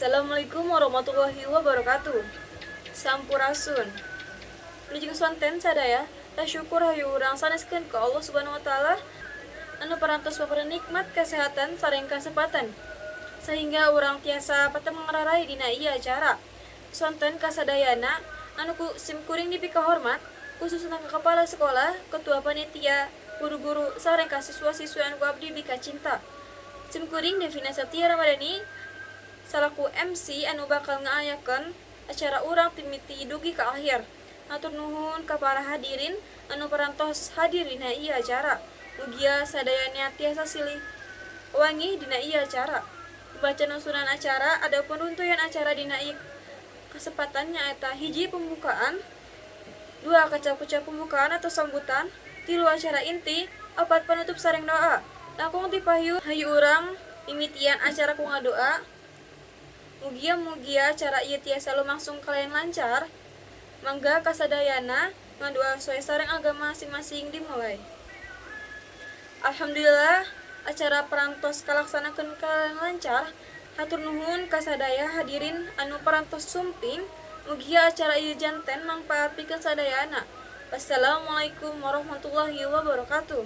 Assalamualaikum warahmatullahi wabarakatuh. Sampurasun. Lujeng swanten sadaya, syukur hayu urang saneskeun ka Allah Subhanahu wa taala anu parantos paparen nikmat kesehatan sareng kasempatan. Sehingga urang tiasa pateu mangararai dina ieu acara. Swanten kasadayana anu ku simkuring dipika hormat khususna ka kepala sekolah, ketua panitia, guru-guru sareng ka siswa-siswi anu abdi bika cinta. Simkuring Devina Septia Ramadhani salaku MC anu bakal ngaayakeun acara urang timiti dugi ka akhir. Atur nuhun ka para hadirin anu parantos hadir dina ieu acara. Mugia sadayana tiasa silih wangi dina ieu acara. Bacaan usulan acara ada penuntuyan acara dina ieu kesempatan nyaeta hiji pembukaan, dua kacap-kacap pembukaan atau sambutan, tilu acara inti, opat penutup sareng doa. Langkung tipayu hayu urang mimitian acara ku ngadoa. Mugia acara ieu tiasa lumangsung kalayan lancar. Mangga kasadayana ngadoa sesuai sareng agama masing-masing dimulai. Alhamdulillah acara parantos kalaksanakeun kalayan lancar. Hatur nuhun kasadaya hadirin anu parantos sumping. Mugia acara ieu janten mangpaat pikeun sadayana. Wassalamualaikum warahmatullahi wabarakatuh.